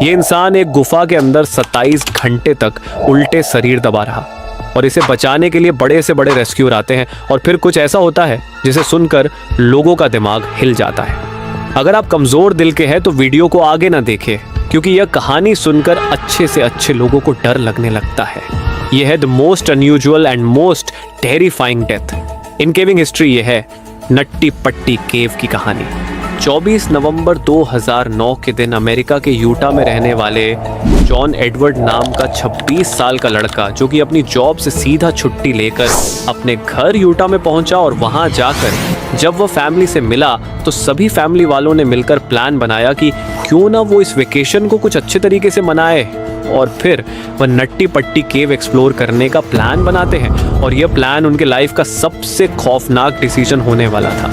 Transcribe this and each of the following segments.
ये इंसान एक गुफा के अंदर 27 घंटे तक उल्टे शरीर दबा रहा और इसे बचाने के लिए बड़े से बड़े रेस्क्यूअर आते हैं और फिर कुछ ऐसा होता है जिसे सुनकर लोगों का दिमाग हिल जाता है। अगर आप कमजोर दिल के हैं तो वीडियो को आगे ना देखें, क्योंकि यह कहानी सुनकर अच्छे से अच्छे लोगों को डर लगने लगता है। यह है the most unusual and most terrifying death in caving history. यह है नट्टी पट्टी केव की कहानी। 24 नवंबर 2009 के दिन अमेरिका के यूटा में रहने वाले जॉन एडवर्ड नाम का 26 साल का लड़का, जो कि अपनी जॉब से सीधा छुट्टी लेकर अपने घर यूटा में पहुंचा और वहां जाकर जब वह फैमिली से मिला तो सभी फैमिली वालों ने मिलकर प्लान बनाया कि क्यों ना वो इस वेकेशन को कुछ अच्छे तरीके से मनाए और फिर वह नट्टी पट्टी केव एक्सप्लोर करने का प्लान बनाते हैं। और यह प्लान उनके लाइफ का सबसे खौफनाक डिसीजन होने वाला था।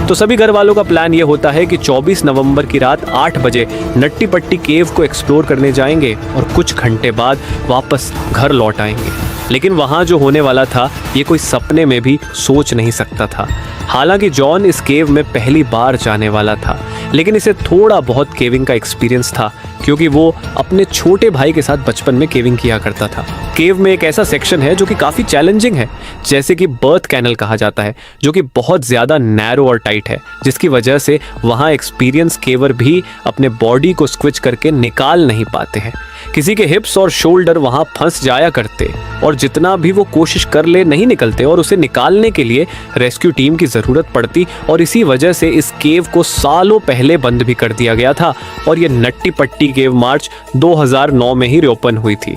तो सभी घर वालों का प्लान ये होता है कि 24 नवंबर की रात 8 बजे नट्टी पट्टी केव को एक्सप्लोर करने जाएंगे और कुछ घंटे बाद वापस घर लौट आएंगे। लेकिन वहाँ जो होने वाला था ये कोई सपने में भी सोच नहीं सकता था। हालांकि जॉन इस केव में पहली बार जाने वाला था, लेकिन इसे थोड़ा बहुत केविंग का एक्सपीरियंस था, क्योंकि वो अपने छोटे भाई के साथ बचपन में केविंग किया करता था। केव में एक ऐसा सेक्शन है जो कि काफ़ी चैलेंजिंग है, जैसे कि बर्थ कैनल कहा जाता है, जो कि बहुत ज़्यादा नैरो और टाइट है, जिसकी वजह से वहाँ एक्सपीरियंस केवर भी अपने बॉडी को स्क्विच करके निकाल नहीं पाते हैं। किसी के हिप्स और शोल्डर वहाँ फंस जाया करते और जितना भी वो कोशिश कर ले नहीं निकलते और उसे निकालने के लिए रेस्क्यू टीम की ज़रूरत पड़ती। और इसी वजह से इस केव को सालों पहले बंद भी कर दिया गया था और ये नट्टी पट्टी केव मार्च 2009 में ही रीओपन हुई थी,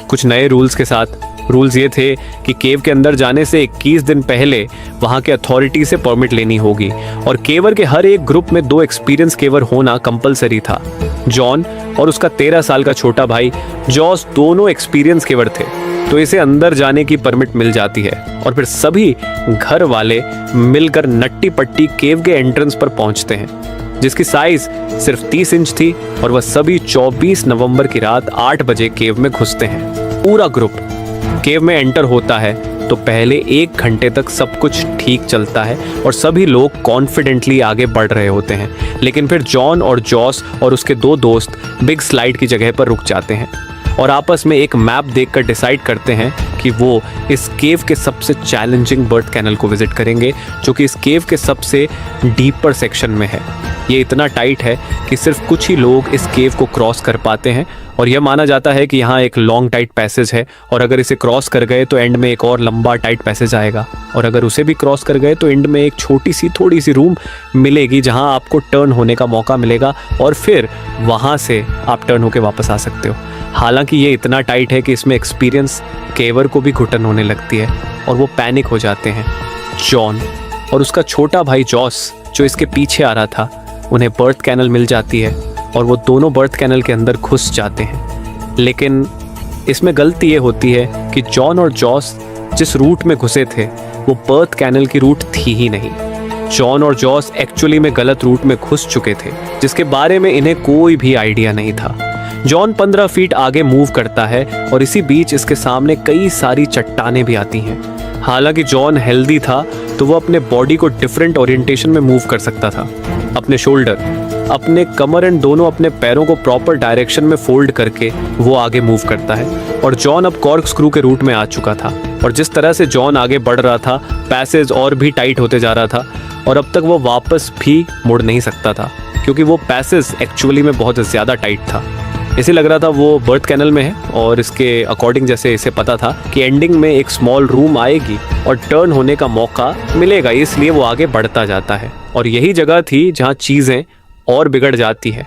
कुछ नए रूल्स के साथ। रूल्स ये थे कि केव के अंदर जाने से 21 दिन पहले वहाँ के अथॉरिटी से परमिट लेनी होगी और केवर के हर एक ग्रुप में 2 एक्सपीरियंस केवर होना कंपलसरी था। जॉन और उसका 13 साल का छोटा भाई जॉस दोनों एक्सपीरियंस केवर थे, तो इसे अंदर जाने की परमिट मिल जाती है और फिर सभी घर वाले मिलकर नट्टी पट्टी केव के एंट्रेंस पर पहुंचते हैं, जिसकी साइज सिर्फ 30 इंच थी और वह सभी 24 नवंबर की रात 8 बजे केव में घुसते हैं। पूरा ग्रुप केव में एंटर होता है तो पहले 1 घंटे तक सब कुछ ठीक चलता है और सभी लोग कॉन्फिडेंटली आगे बढ़ रहे होते हैं। लेकिन फिर जॉन और जॉस और उसके 2 दोस्त बिग स्लाइड की जगह पर रुक जाते हैं और आपस में एक मैप देखकर डिसाइड करते हैं कि वो इस केव के सबसे चैलेंजिंग बर्थ कैनल को विजिट करेंगे, जो कि इस केव के सबसे डीपर सेक्शन में है। ये इतना टाइट है कि सिर्फ कुछ ही लोग इस केव को क्रॉस कर पाते हैं और यह माना जाता है कि यहाँ एक लॉन्ग टाइट पैसेज है और अगर इसे क्रॉस कर गए तो एंड में एक और लंबा टाइट पैसेज आएगा और अगर उसे भी क्रॉस कर गए तो एंड में एक छोटी सी थोड़ी सी रूम मिलेगी जहाँ आपको टर्न होने का मौका मिलेगा और फिर वहाँ से आप टर्न होकर वापस आ सकते हो। हालांकि ये इतना टाइट है कि इसमें एक्सपीरियंस केवर को भी घुटन होने लगती है और वो पैनिक हो जाते हैं। जॉन और उसका छोटा भाई जॉस जो इसके पीछे आ रहा था, उन्हें बर्थ कैनल मिल जाती है और वो दोनों बर्थ कैनल के अंदर घुस जाते हैं। लेकिन इसमें गलती ये होती है कि जॉन और जॉस जिस रूट में घुसे थे वो बर्थ कैनल की रूट थी ही नहीं। जॉन और जॉस एक्चुअली में गलत रूट में घुस चुके थे, जिसके बारे में इन्हें कोई भी आइडिया नहीं था। जॉन 15 फीट आगे मूव करता है और इसी बीच इसके सामने कई सारी चट्टानें भी आती हैं। हालांकि जॉन हेल्दी था तो वो अपने बॉडी को डिफरेंट ओरिएंटेशन में मूव कर सकता था। अपने शोल्डर, अपने कमर एंड दोनों अपने पैरों को प्रॉपर डायरेक्शन में फोल्ड करके वो आगे मूव करता है और जॉन अब कॉर्क स्क्रू के रूट में आ चुका था और जिस तरह से जॉन आगे बढ़ रहा था पैसेज और भी टाइट होते जा रहा था और अब तक वो वापस भी मुड़ नहीं सकता था, क्योंकि वो पैसेज एक्चुअली में बहुत ज़्यादा टाइट था। इसे लग रहा था वो बर्थ कैनल में है और इसके अकॉर्डिंग जैसे इसे पता था कि एंडिंग में एक स्मॉल रूम आएगी और टर्न होने का मौका मिलेगा, इसलिए वो आगे बढ़ता जाता है और यही जगह थी जहाँ चीज़ें और बिगड़ जाती है।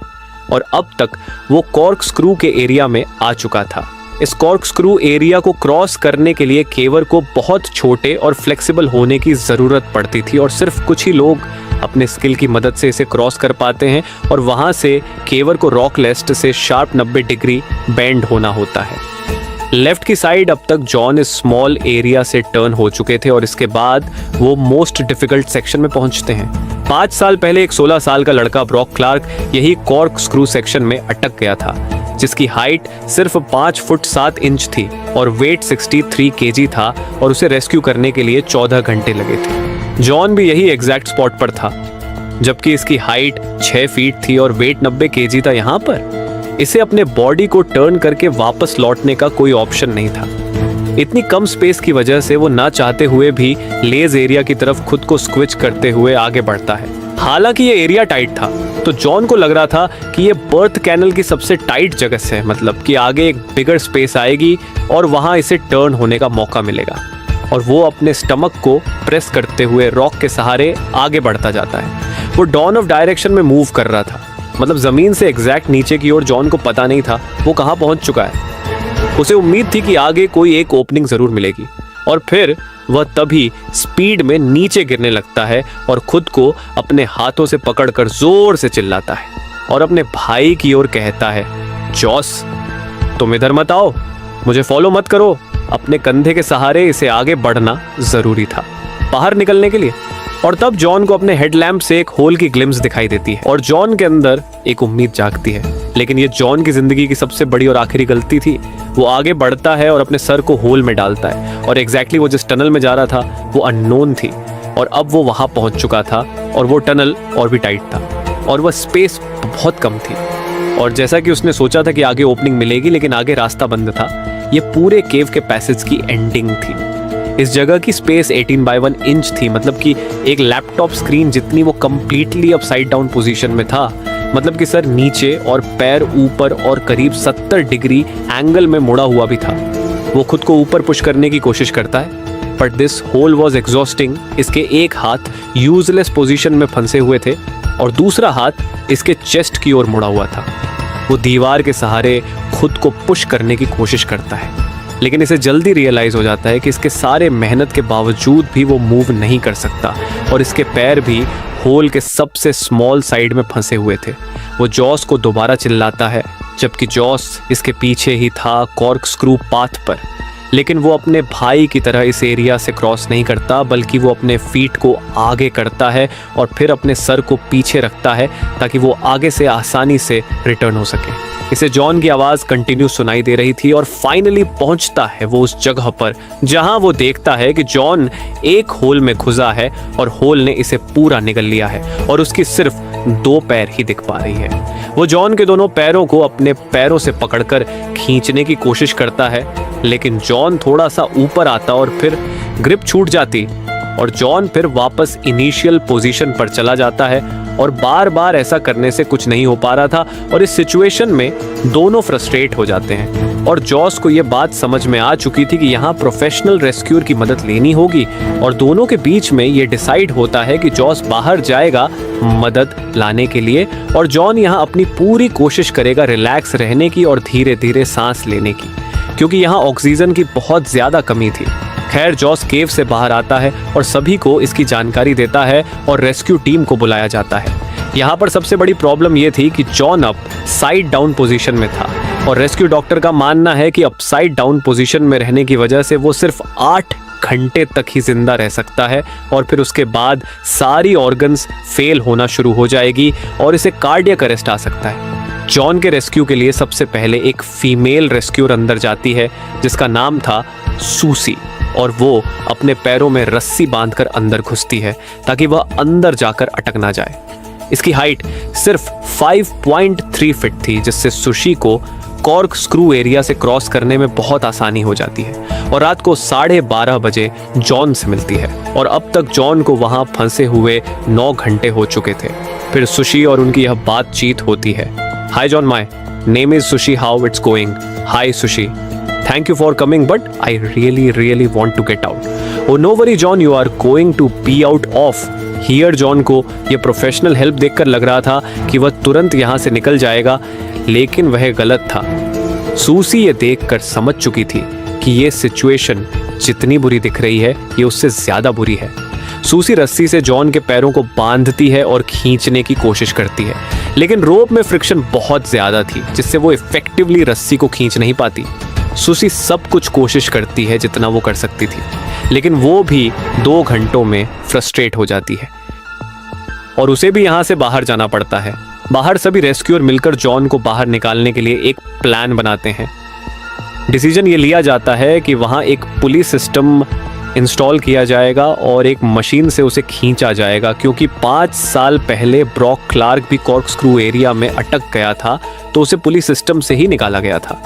और अब तक वो कॉर्क स्क्रू के एरिया में आ चुका था। इस कॉर्क स्क्रू एरिया को क्रॉस करने के लिए केवर को बहुत छोटे और फ्लेक्सिबल होने की ज़रूरत पड़ती थी और सिर्फ कुछ ही लोग अपने स्किल की मदद से इसे क्रॉस कर पाते हैं और वहाँ से केवर को रॉक लेस्ट से शार्प 90 डिग्री बेंड होना होता है। लेफ्ट की साइड अब तक जॉन इस स्मॉल एरिया से टर्न हो चुके थे और इसके बाद वो मोस्ट डिफिकल्ट सेक्शन में पहुंचते हैं। 5 साल पहले एक 16 साल का लड़का ब्रॉक क्लार्क यही कॉर्क स्क्रू सेक्शन में अटक गया था, जिसकी हाइट सिर्फ 5 फुट 7 इंच थी और वेट 63 केजी था और उसे रेस्क्यू करने के लिए 14 घंटे लगे थे। जॉन भी यही एग्जैक्ट स्पॉट पर था, जबकि इसकी हाइट 6 फीट थी और वेट 90 केजी था यहाँ पर। इसे अपने बॉडी को टर्न करके वापस लौटने का कोई ऑप्शन नहीं था। इतनी कम स्पेस की वजह से वो ना चाहते हुए भी लेज एरिया की तरफ खुद को स्क्विच करते हुए आगे बढ़ता है। हालांकि ये एरिया टाइट था, तो जॉन को लग रहा था कि ये बर्थ कैनल की सबसे टाइट जगह से, मतलब कि आगे एक बिगर स्पेस आएगी और वहां इसे टर्न होने का मौका मिलेगा। और वो अपने स्टमक को प्रेस करते हुए रॉक के सहारे आगे बढ़ता जाता है। वो डॉन ऑफ डायरेक्शन में मूव कर रहा था, मतलब जमीन से एग्जैक्ट नीचे की ओर। जॉन को पता नहीं था वो कहाँ पहुंच चुका है। उसे उम्मीद थी कि आगे कोई एक ओपनिंग जरूर मिलेगी, और फिर वह तभी स्पीड में नीचे गिरने लगता है और खुद को अपने हाथों से पकड़कर जोर से चिल्लाता है और अपने भाई की ओर कहता है, जॉस तुम इधर मत आओ, मुझे फॉलो मत करो। अपने कंधे के सहारे इसे आगे बढ़ना जरूरी था बाहर निकलने के लिए। और तब जॉन को अपने हेडलैम्प से एक होल की ग्लिम्स दिखाई देती है और जॉन के अंदर एक उम्मीद जागती है। लेकिन ये जॉन की जिंदगी की सबसे बड़ी और आखिरी गलती थी। वो आगे बढ़ता है और अपने सर को होल में डालता है, और एग्जैक्टली वो जिस टनल में जा रहा था वो अननोन थी, और अब वो वहां पहुंच चुका था। और वो टनल और भी टाइट था और वह स्पेस बहुत कम थी। और जैसा कि उसने सोचा था कि आगे ओपनिंग मिलेगी, लेकिन आगे रास्ता बंद था। ये पूरे केव के पैसेज की एंडिंग थी। इस जगह की स्पेस 18x1 इंच थी, मतलब कि एक लैपटॉप स्क्रीन जितनी। वो कंप्लीटली अपसाइड डाउन पोजीशन में था, मतलब कि सर नीचे और पैर ऊपर और करीब 70 डिग्री एंगल में मुड़ा हुआ भी था। वो खुद को ऊपर पुश करने की कोशिश करता है, but this whole was exhausting. इसके एक हाथ यूजलेस पोजीशन में फंसे हुए थे और दूसरा हाथ इसके चेस्ट की ओर मुड़ा हुआ था। वो दीवार के सहारे खुद को पुश करने की कोशिश करता है, लेकिन इसे जल्दी रियलाइज हो जाता है कि इसके सारे मेहनत के बावजूद भी वो मूव नहीं कर सकता और इसके पैर भी होल के सबसे स्मॉल साइड में फंसे हुए थे। वो जॉस को दोबारा चिल्लाता है, जबकि जॉस इसके पीछे ही था कॉर्क स्क्रू पाथ पर। लेकिन वो अपने भाई की तरह इस एरिया से क्रॉस नहीं करता, बल्कि वो अपने फीट को आगे करता है और फिर अपने सर को पीछे रखता है ताकि वो आगे से आसानी से रिटर्न हो सके। इसे जॉन की आवाज कंटिन्यू सुनाई दे रही थी और फाइनली पहुंचता है वो उस जगह पर जहां वो देखता है कि जॉन एक होल में घुसा है और होल ने इसे पूरा निगल लिया है और उसकी सिर्फ 2 पैर ही दिख पा रही है। वो जॉन के दोनों पैरों को अपने पैरों से पकड़कर खींचने की कोशिश करता है, लेकिन जॉन थोड़ा सा ऊपर आता और फिर ग्रिप छूट जाती और जॉन फिर वापस इनिशियल पोजीशन पर चला जाता है। और बार बार ऐसा करने से कुछ नहीं हो पा रहा था और इस सिचुएशन में दोनों फ्रस्ट्रेट हो जाते हैं। और जॉस को यह बात समझ में आ चुकी थी कि यहाँ प्रोफेशनल रेस्क्यूअर की मदद लेनी होगी, और दोनों के बीच में ये डिसाइड होता है कि जॉस बाहर जाएगा मदद लाने के लिए और जॉन यहाँ अपनी पूरी कोशिश करेगा रिलैक्स रहने की और धीरे धीरे सांस लेने की, क्योंकि यहाँ ऑक्सीजन की बहुत ज्यादा कमी थी। खैर जॉस केव से बाहर आता है और सभी को इसकी जानकारी देता है और रेस्क्यू टीम को बुलाया जाता है। यहाँ पर सबसे बड़ी प्रॉब्लम ये थी कि जॉन अब साइड डाउन पोजीशन में था और रेस्क्यू डॉक्टर का मानना है कि अपसाइड डाउन पोजीशन में रहने की वजह से वो सिर्फ 8 घंटे तक ही जिंदा रह सकता है और फिर उसके बाद सारी ऑर्गन्स फेल होना शुरू हो जाएगी और इसे कार्डियक अरेस्ट आ सकता है। जॉन के रेस्क्यू के लिए सबसे पहले एक फीमेल रेस्क्यूअर अंदर जाती है जिसका नाम था सूसी, और वो अपने पैरों में रस्सी बांधकर अंदर घुसती है ताकि वह अंदर जाकर अटक ना जाए। इसकी हाइट सिर्फ 5.3 फीट थी, जिससे सुशी को कॉर्क स्क्रू एरिया से क्रॉस करने में बहुत आसानी हो जाती है और रात को 12:30 बजे जॉन से मिलती है। और अब तक जॉन को वहां फंसे हुए 9 घंटे हो चुके थे। फिर सुशी और उनकी यह बातचीत होती है। Hi John, my name is Sushi, how it's going? Hi Sushi, thank you for coming, but I really want to get out. Oh no worry John, you are going to be out of here. John को ये professional help देखकर लग रहा था कि वह तुरंत यहाँ से निकल जाएगा, लेकिन वह गलत था। सूसी ये देखकर समझ चुकी थी कि ये सिचुएशन जितनी बुरी दिख रही है ये उससे ज्यादा बुरी है। सूसी रस्सी से जॉन के पैरों को बांधती है और खींचने की कोशिश करती है, लेकिन रोप में फ्रिक्शन बहुत ज्यादा थी जिससे वो इफेक्टिवली रस्सी को खींच नहीं पाती। सूसी सब कुछ कोशिश करती है जितना वो कर सकती थी, लेकिन वो भी 2 घंटों में फ्रस्ट्रेट हो जाती है और उसे भी यहाँ से बाहर जाना पड़ता है। बाहर सभी रेस्क्यूअर मिलकर जॉन को बाहर निकालने के लिए एक प्लान बनाते हैं। डिसीजन ये लिया जाता है कि वहाँ एक पुलिस सिस्टम इंस्टॉल किया जाएगा और एक मशीन से उसे खींचा जाएगा, क्योंकि 5 साल पहले ब्रॉक क्लार्क भी कॉर्कस्क्रू एरिया में अटक गया था, तो उसे पुलिस सिस्टम से ही निकाला गया था।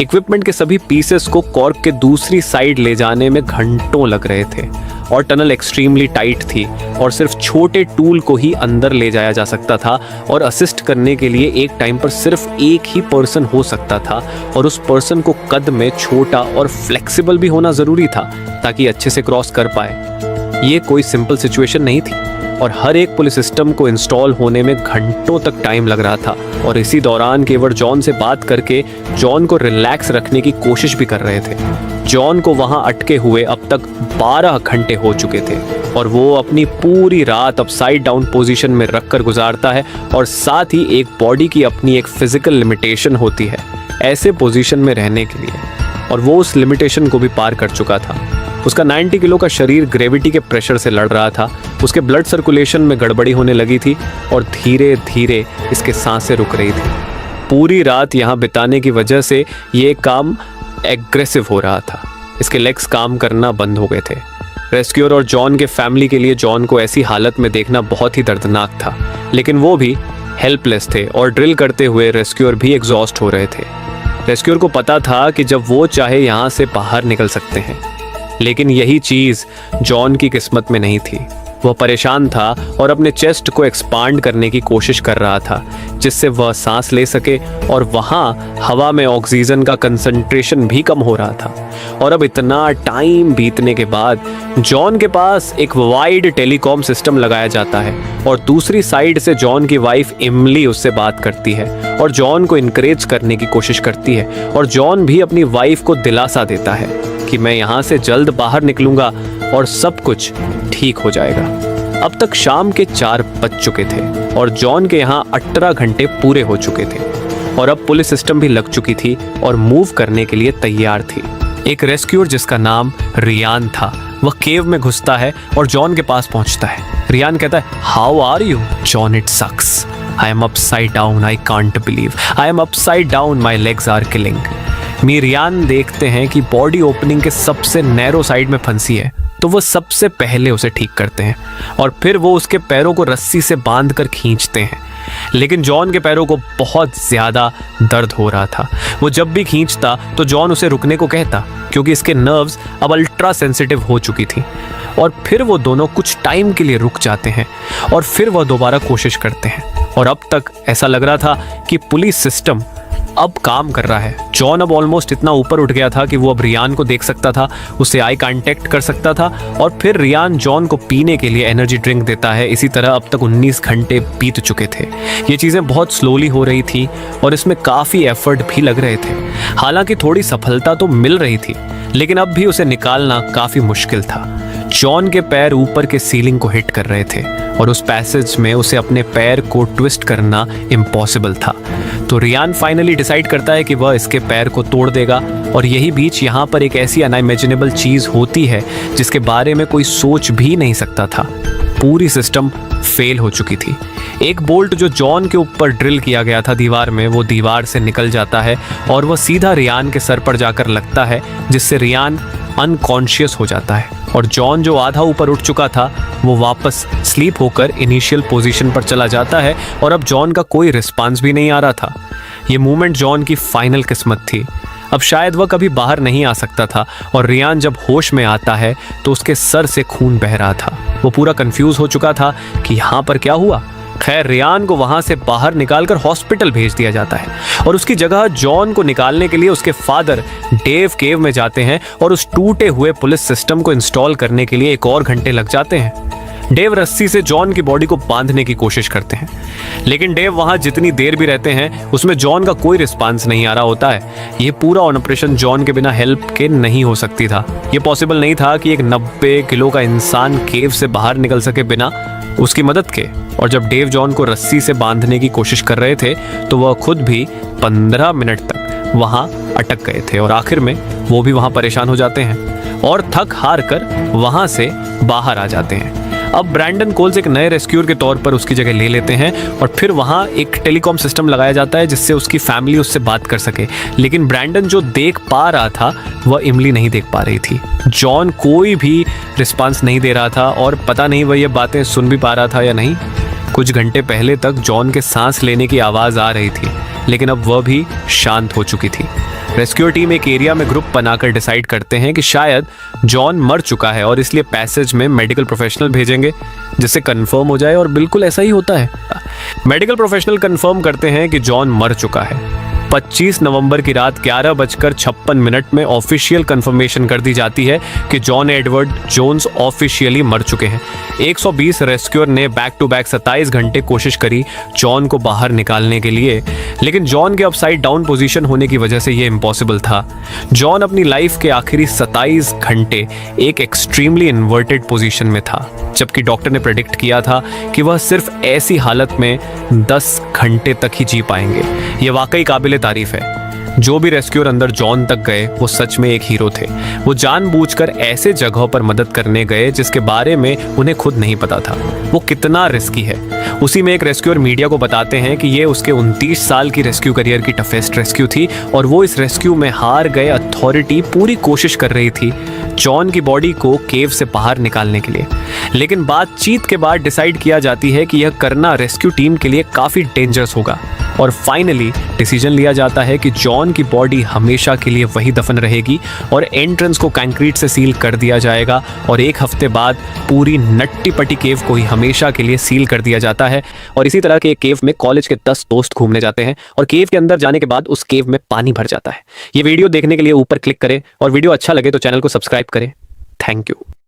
इक्विपमेंट के सभी पीसेस को कॉर्क के दूसरी साइड ले जाने में घंटों लग रहे थे और टनल एक्सट्रीमली टाइट थी और सिर्फ छोटे टूल को ही अंदर ले जाया जा सकता था और असिस्ट करने के लिए एक टाइम पर सिर्फ एक ही पर्सन हो सकता था और उस पर्सन को कद में छोटा और फ्लेक्सिबल भी होना ज़रूरी था ताकि अच्छे से क्रॉस कर पाए। ये कोई सिंपल सिचुएशन नहीं थी और हर एक पुलिस सिस्टम को इंस्टॉल होने में घंटों तक टाइम लग रहा था और इसी दौरान केवल जॉन से बात करके जॉन को रिलैक्स रखने की कोशिश भी कर रहे थे। जॉन को वहां अटके हुए अब तक 12 घंटे हो चुके थे और वो अपनी पूरी रात अपसाइड डाउन पोजीशन में रखकर गुजारता है और साथ ही एक बॉडी की अपनी एक फिजिकल लिमिटेशन होती है ऐसे पोजीशन में रहने के लिए, और वो उस लिमिटेशन को भी पार कर चुका था। उसका 90 किलो का शरीर ग्रेविटी के प्रेशर से लड़ रहा था, उसके ब्लड सर्कुलेशन में गड़बड़ी होने लगी थी और धीरे धीरे इसके सांसें रुक रही थी। पूरी रात यहाँ बिताने की वजह से ये काम एग्रेसिव हो रहा था। इसके लेग्स काम करना बंद हो गए थे। रेस्क्यूअर और जॉन के फैमिली के लिए जॉन को ऐसी हालत में देखना बहुत ही दर्दनाक था, लेकिन वो भी हेल्पलेस थे और ड्रिल करते हुए रेस्क्यूअर भी एग्जॉस्ट हो रहे थे। रेस्क्यूअर को पता था कि जब वो चाहे यहाँ से बाहर निकल सकते हैं, लेकिन यही चीज़ जॉन की किस्मत में नहीं थी। वह परेशान था और अपने चेस्ट को एक्सपांड करने की कोशिश कर रहा था जिससे वह सांस ले सके, और वहाँ हवा में ऑक्सीजन का कंसंट्रेशन भी कम हो रहा था। और अब इतना टाइम बीतने के बाद जॉन के पास एक वाइड टेलीकॉम सिस्टम लगाया जाता है और दूसरी साइड से जॉन की वाइफ इमली उससे बात करती है और जॉन को इनकरेज करने की कोशिश करती है, और जॉन भी अपनी वाइफ को दिलासा देता है कि मैं यहाँ से जल्द बाहर निकलूंगा और सब कुछ ठीक हो जाएगा। अब तक शाम के 4 बज चुके थे और जॉन के यहाँ 18 घंटे पूरे हो चुके थे और अब पुलिस सिस्टम भी लग चुकी थी और मूव करने के लिए तैयार थी। एक रेस्क्यूअर जिसका नाम रियान था, वह केव में घुसता है और जॉन के पास पहुंचता है। रियान कहता है, how are you? John, it sucks, I am upside down, I can't believe, I am upside down, my legs are killing me. Ryan देखते हैं कि बॉडी ओपनिंग के सबसे नैरो साइड में फंसी है, तो वो सबसे पहले उसे ठीक करते हैं और फिर वो उसके पैरों को रस्सी से बांध कर खींचते हैं। लेकिन जॉन के पैरों को बहुत ज़्यादा दर्द हो रहा था। वो जब भी खींचता तो जॉन उसे रुकने को कहता, क्योंकि इसके नर्व्स अब अल्ट्रा सेंसिटिव हो चुकी थी। और फिर वो दोनों कुछ टाइम के लिए रुक जाते हैं और फिर वह दोबारा कोशिश करते हैं। और अब तक ऐसा लग रहा था कि पुलिस सिस्टम अब काम कर रहा है। जॉन अब ऑलमोस्ट इतना ऊपर उठ गया था कि वो अब रियान को देख सकता था, उससे आई कांटेक्ट कर सकता था, और फिर रियान जॉन को पीने के लिए एनर्जी ड्रिंक देता है। इसी तरह अब तक 19 घंटे बीत चुके थे। ये चीज़ें बहुत स्लोली हो रही थी और इसमें काफ़ी एफर्ट भी लग रहे थे। हालांकि थोड़ी सफलता तो मिल रही थी, लेकिन अब भी उसे निकालना काफ़ी मुश्किल था। जॉन के पैर ऊपर के सीलिंग को हिट कर रहे थे और उस पैसेज में उसे अपने पैर को ट्विस्ट करना इम्पॉसिबल था। तो रियान फाइनली डिसाइड करता है कि वह इसके पैर को तोड़ देगा, और यही बीच यहाँ पर एक ऐसी अनइमेजिनेबल चीज़ होती है जिसके बारे में कोई सोच भी नहीं सकता था। पूरी सिस्टम फेल हो चुकी थी। एक बोल्ट जो जॉन के ऊपर ड्रिल किया गया था दीवार में, वो दीवार से निकल जाता है और वह सीधा रियान के सर पर जाकर लगता है, जिससे रियान अनकॉन्शियस हो जाता है। और जॉन जो आधा ऊपर उठ चुका था वो वापस स्लीप होकर इनिशियल पोजीशन पर चला जाता है और अब जॉन का कोई रिस्पांस भी नहीं आ रहा था। ये मूवमेंट जॉन की फाइनल किस्मत थी। अब शायद वह कभी बाहर नहीं आ सकता था, और रियान जब होश में आता है तो उसके सर से खून बह रहा था। वो पूरा कंफ्यूज हो चुका था कि यहाँ पर क्या हुआ। खैर, रियान को वहां से बाहर निकालकर हॉस्पिटल भेज दिया जाता है और उसकी जगह जॉन को निकालने के लिए उसके फादर डेव केव में जाते हैं और उस टूटे हुए पुलिस सिस्टम को इंस्टॉल करने के लिए 1 और घंटे लग जाते हैं। डेव रस्सी से जॉन की बॉडी को बांधने की कोशिश करते हैं, लेकिन डेव वहां जितनी देर भी रहते हैं उसमें जॉन का कोई रिस्पांस नहीं आ रहा होता है। ये पूरा ऑपरेशन जॉन के बिना हेल्प के नहीं हो सकती था। ये पॉसिबल नहीं था कि एक 90 किलो का इंसान केव से बाहर निकल सके बिना उसकी मदद के। और जब डेव जॉन को रस्सी से बांधने की कोशिश कर रहे थे तो वह खुद भी 15 मिनट तक वहां अटक गए थे और आखिर में वो भी वहां परेशान हो जाते हैं और थक हार कर वहां से बाहर आ जाते हैं। अब ब्रैंडन कोल्स एक नए रेस्क्यूअर के तौर पर उसकी जगह ले लेते हैं और फिर वहाँ एक टेलीकॉम सिस्टम लगाया जाता है जिससे उसकी फैमिली उससे बात कर सके। लेकिन ब्रैंडन जो देख पा रहा था वह इमली नहीं देख पा रही थी। जॉन कोई भी रिस्पांस नहीं दे रहा था और पता नहीं वह ये बातें सुन भी पा रहा था या नहीं। कुछ घंटे पहले तक जॉन के सांस लेने की आवाज़ आ रही थी, लेकिन अब वह भी शांत हो चुकी थी। रेस्क्यू टीम एक एरिया में ग्रुप बनाकर डिसाइड करते हैं कि शायद जॉन मर चुका है और इसलिए पैसेज में मेडिकल प्रोफेशनल भेजेंगे जिससे कंफर्म हो जाए, और बिल्कुल ऐसा ही होता है। मेडिकल प्रोफेशनल कंफर्म करते हैं कि जॉन मर चुका है। 25 नवंबर की रात 11:56 में ऑफिशियल कंफर्मेशन कर दी जाती है कि जॉन एडवर्ड जोन्स ऑफिशियली मर चुके हैं। 120 रेस्क्यूअर ने बैक टू बैक 27 घंटे कोशिश करी जॉन को बाहर निकालने के लिए, लेकिन जॉन के अपसाइड डाउन पोजीशन होने की वजह से ये इम्पॉसिबल था। जॉन अपनी लाइफ के आखिरी 27 घंटे एक एक्सट्रीमली इन्वर्टेड पोजीशन में था, जबकि डॉक्टर ने प्रेडिक्ट किया था कि वह सिर्फ ऐसी हालत में 10 घंटे तक ही जी पाएंगे। ये वाकई काबिल तारीफ है। जो भी रेस्क्यूअर अंदर जॉन तक गए वो सच में एक हीरो थे। वो जानबूझकर ऐसे जगहों पर मदद करने गए जिसके बारे में उन्हें खुद नहीं पता था वो कितना रिस्की है। उसी में एक रेस्क्यूअर मीडिया को बताते हैं कि ये उसके 29 साल की रेस्क्यू करियर की टफेस्ट रेस्क्यू थी और वो इस रेस्क्यू में हार गए अथॉरिटी पूरी कोशिश कर रही थी जॉन की बॉडी को केव से बाहर निकालने के लिए। लेकिन बातचीत के बाद डिसाइड किया जाती है कि यह करना रेस्क्यू टीम के लिए काफ़ी डेंजरस होगा और फाइनली डिसीजन लिया जाता है कि जॉन की बॉडी हमेशा के लिए वही दफन रहेगी और एंट्रेंस को कंक्रीट से सील कर दिया जाएगा और एक हफ्ते बाद पूरी नट्टी पट्टी केव को ही हमेशा के लिए सील कर दिया जाता है। और इसी तरह के एक केव में कॉलेज के 10 दोस्त घूमने जाते हैं और केव के अंदर जाने के बाद उस केव में पानी भर जाता है। ये वीडियो देखने के लिए ऊपर क्लिक करें और वीडियो अच्छा लगे तो चैनल को सब्सक्राइब करें। Thank you.